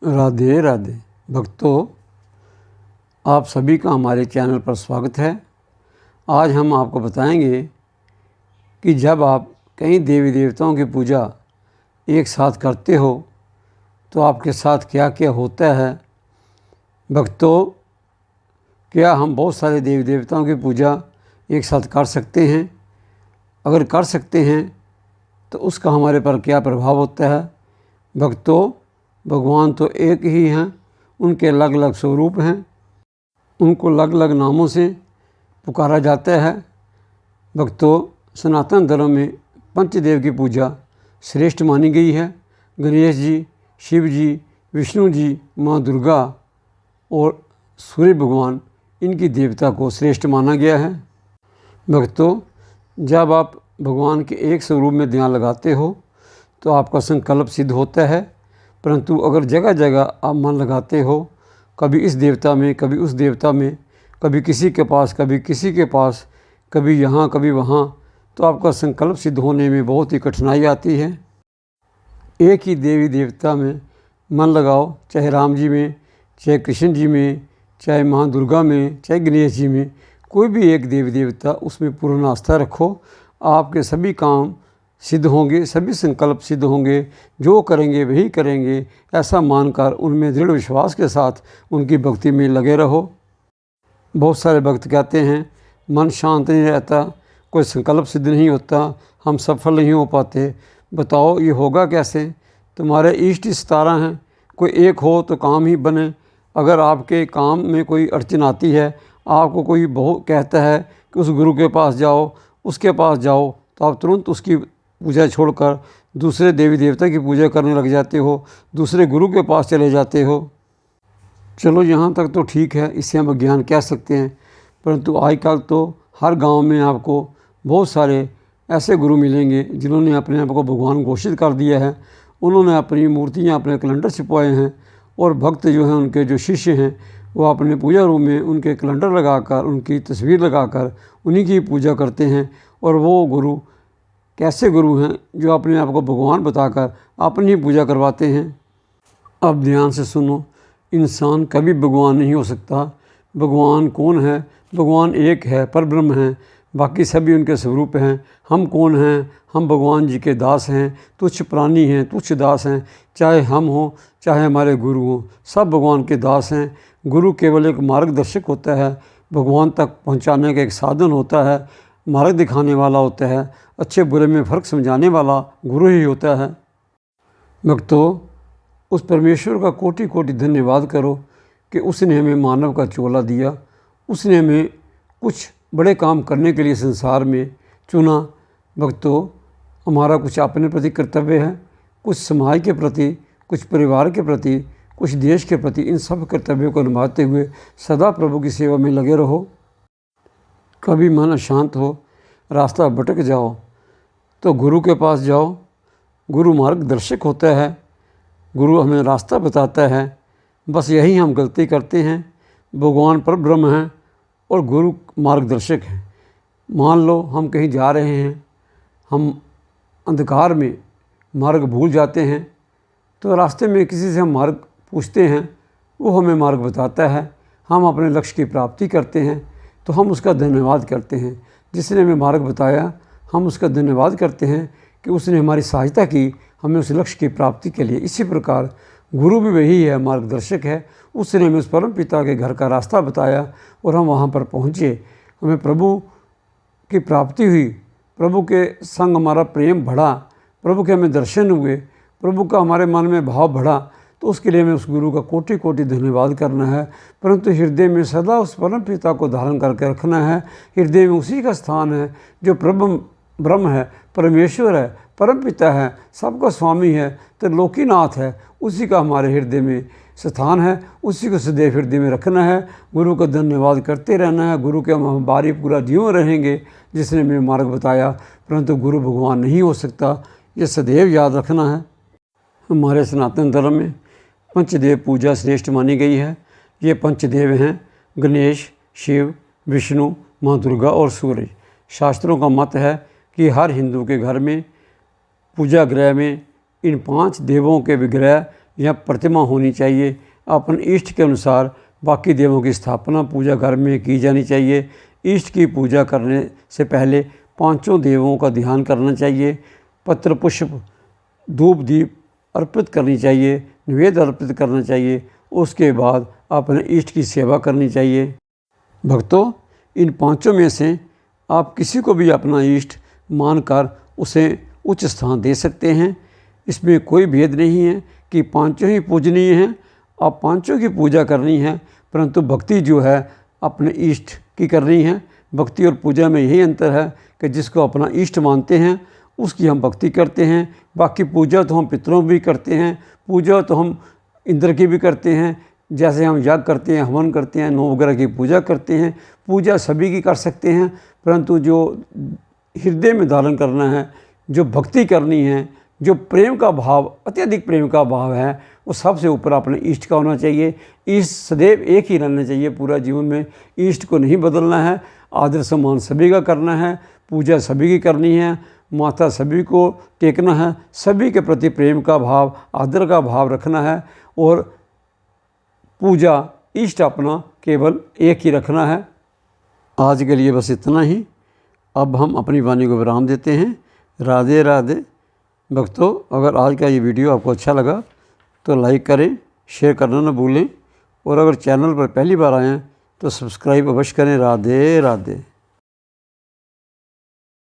राधे राधे भक्तों, आप सभी का हमारे चैनल पर स्वागत है। आज हम आपको बताएंगे कि जब आप कई देवी देवताओं की पूजा एक साथ करते हो तो आपके साथ क्या क्या होता है। भक्तों, क्या हम बहुत सारे देवी देवताओं की पूजा एक साथ कर सकते हैं? अगर कर सकते हैं तो उसका हमारे पर क्या प्रभाव होता है? भक्तों, भगवान तो एक ही हैं, उनके अलग अलग स्वरूप हैं, उनको अलग अलग नामों से पुकारा जाता है। भक्तों, सनातन धर्म में पंचदेव की पूजा श्रेष्ठ मानी गई है। गणेश जी, शिव जी, विष्णु जी, माँ दुर्गा और सूर्य भगवान, इनकी देवता को श्रेष्ठ माना गया है। भक्तों, जब आप भगवान के एक स्वरूप में ध्यान लगाते हो तो आपका संकल्प सिद्ध होता है, परंतु अगर जगह जगह आप मन लगाते हो, कभी इस देवता में, कभी उस देवता में, कभी किसी के पास, कभी किसी के पास, कभी यहाँ कभी वहाँ, तो आपका संकल्प सिद्ध होने में बहुत ही कठिनाई आती है। एक ही देवी देवता में मन लगाओ, चाहे राम जी में, चाहे कृष्ण जी में, चाहे माँ दुर्गा में, चाहे गणेश जी में, कोई भी एक देवी देवता, उसमें पूर्ण आस्था रखो। आपके सभी काम सिद्ध होंगे, सभी संकल्प सिद्ध होंगे। जो करेंगे वही करेंगे, ऐसा मानकर उनमें दृढ़ विश्वास के साथ उनकी भक्ति में लगे रहो। बहुत सारे भक्त कहते हैं मन शांत नहीं रहता, कोई संकल्प सिद्ध नहीं होता, हम सफल नहीं हो पाते। बताओ ये होगा कैसे? तुम्हारे इष्ट 17 हैं, कोई एक हो तो काम ही बने। अगर आपके काम में कोई अड़चन आती है, आपको कोई बहुत कहता है कि उस गुरु के पास जाओ, उसके पास जाओ, तो आप तुरंत उसकी पूजा छोड़कर दूसरे देवी देवता की पूजा करने लग जाते हो, दूसरे गुरु के पास चले जाते हो। चलो यहाँ तक तो ठीक है, इसे हम अज्ञान कह सकते हैं, परंतु आजकल तो हर गांव में आपको बहुत सारे ऐसे गुरु मिलेंगे जिन्होंने अपने आप को भगवान घोषित कर दिया है। उन्होंने अपनी मूर्तियाँ, अपने कैलेंडर छिपवाए हैं, और भक्त जो हैं, उनके जो शिष्य हैं, वो अपने पूजा रूम में उनके कैलेंडर लगाकर, उनकी तस्वीर लगाकर उन्हीं की पूजा करते हैं। और वो गुरु कैसे गुरु हैं जो अपने आप को भगवान बताकर अपनी पूजा करवाते हैं। अब ध्यान से सुनो, इंसान कभी भगवान नहीं हो सकता। भगवान कौन है? भगवान एक है, परब्रह्म है, बाकी सभी उनके स्वरूप हैं। हम कौन हैं? हम भगवान जी के दास हैं, तुच्छ प्राणी हैं, तुच्छ दास हैं। चाहे हम हों, चाहे हमारे गुरु हों, सब भगवान के दास हैं। गुरु केवल एक मार्गदर्शक होता है, भगवान तक पहुंचाने का एक साधन होता है, मार्ग दिखाने वाला होता है, अच्छे बुरे में फ़र्क समझाने वाला गुरु ही होता है। भक्तों, उस परमेश्वर का कोटि कोटि धन्यवाद करो कि उसने हमें मानव का चोला दिया, उसने हमें कुछ बड़े काम करने के लिए संसार में चुना। भक्तों, हमारा कुछ अपने प्रति कर्तव्य है, कुछ समाज के प्रति, कुछ परिवार के प्रति, कुछ देश के प्रति। इन सब कर्तव्यों को निभाते हुए सदा प्रभु की सेवा में लगे रहो। कभी मन अशांत हो, रास्ता भटक जाओ, तो गुरु के पास जाओ। गुरु मार्गदर्शक होता है, गुरु हमें रास्ता बताता है। बस यही हम गलती करते हैं। भगवान परब्रह्म हैं और गुरु मार्गदर्शक हैं। मान लो हम कहीं जा रहे हैं, हम अंधकार में मार्ग भूल जाते हैं, तो रास्ते में किसी से हम मार्ग पूछते हैं, वो हमें मार्ग बताता है, हम अपने लक्ष्य की प्राप्ति करते हैं, तो हम उसका धन्यवाद करते हैं। जिसने हमें मार्ग बताया, हम उसका धन्यवाद करते हैं कि उसने हमारी सहायता की हमें उस लक्ष्य की प्राप्ति के लिए। इसी प्रकार गुरु भी वही है, मार्गदर्शक है। उसने हमें उस परम पिता के घर का रास्ता बताया और हम वहाँ पर पहुँचे, हमें प्रभु की प्राप्ति हुई, प्रभु के संग हमारा प्रेम बढ़ा, प्रभु के हमें दर्शन हुए, प्रभु का हमारे मन में भाव बढ़ा। तो उसके लिए हमें उस गुरु का कोटि कोटि धन्यवाद करना है, परंतु हृदय में सदा उस परम पिता को धारण करके रखना है। हृदय में उसी का स्थान है जो ब्रह्म है, परमेश्वर है, परम पिता है, सबका स्वामी है, त्रिलोकीनाथ है। उसी का हमारे हृदय में स्थान है, उसी को सदैव हृदय में रखना है। गुरु का धन्यवाद करते रहना है। गुरु के हम बारी पूरा जीवन रहेंगे, जिसने हमें मार्ग बताया, परंतु गुरु भगवान नहीं हो सकता, ये सदैव याद रखना है। हमारे सनातन धर्म में पंचदेव पूजा श्रेष्ठ मानी गई है। ये पंचदेव हैं गणेश, शिव, विष्णु, माँ दुर्गा और सूर्य। शास्त्रों का मत है कि हर हिंदू के घर में पूजा गृह में इन 5 देवों के विग्रह या प्रतिमा होनी चाहिए। अपने इष्ट के अनुसार बाकी देवों की स्थापना पूजा घर में की जानी चाहिए। इष्ट की पूजा करने से पहले पांचों देवों का ध्यान करना चाहिए। पत्र पुष्प धूप दीप अर्पित करनी चाहिए, निवेद अर्पित करना चाहिए। उसके बाद अपने इष्ट की सेवा करनी चाहिए। भक्तों, इन पांचों में से आप किसी को भी अपना इष्ट मानकर उसे उच्च स्थान दे सकते हैं। इसमें कोई भेद नहीं है कि पांचों ही पूजनीय हैं, आप पांचों की पूजा करनी है, परंतु भक्ति जो है अपने इष्ट की करनी है। भक्ति और पूजा में यही अंतर है कि जिसको अपना इष्ट मानते हैं उसकी हम भक्ति करते हैं। बाकी पूजा तो हम पितरों भी करते हैं, पूजा तो हम इंद्र की भी करते हैं। जैसे हम याग करते हैं, हवन करते हैं, नवग्रह की पूजा करते हैं। पूजा सभी की कर सकते हैं, परंतु जो हृदय में धारण करना है, जो भक्ति करनी है, जो प्रेम का भाव, अत्यधिक प्रेम का भाव है, वो सबसे ऊपर अपने इष्ट का होना चाहिए। इष्ट सदैव एक ही रहना चाहिए पूरा जीवन में। इष्ट को नहीं बदलना है। आदर सम्मान सभी का करना है, पूजा सभी की करनी है, माथा सभी को टेकना है, सभी के प्रति प्रेम का भाव, आदर का भाव रखना है और पूजा इष्ट अपना केवल एक ही रखना है। आज के लिए बस इतना ही। अब हम अपनी वाणी को विराम देते हैं। राधे राधे। भक्तों, अगर आज का ये वीडियो आपको अच्छा लगा तो लाइक करें, शेयर करना न भूलें और अगर चैनल पर पहली बार आएँ तो सब्सक्राइब अवश्य करें। राधे राधे।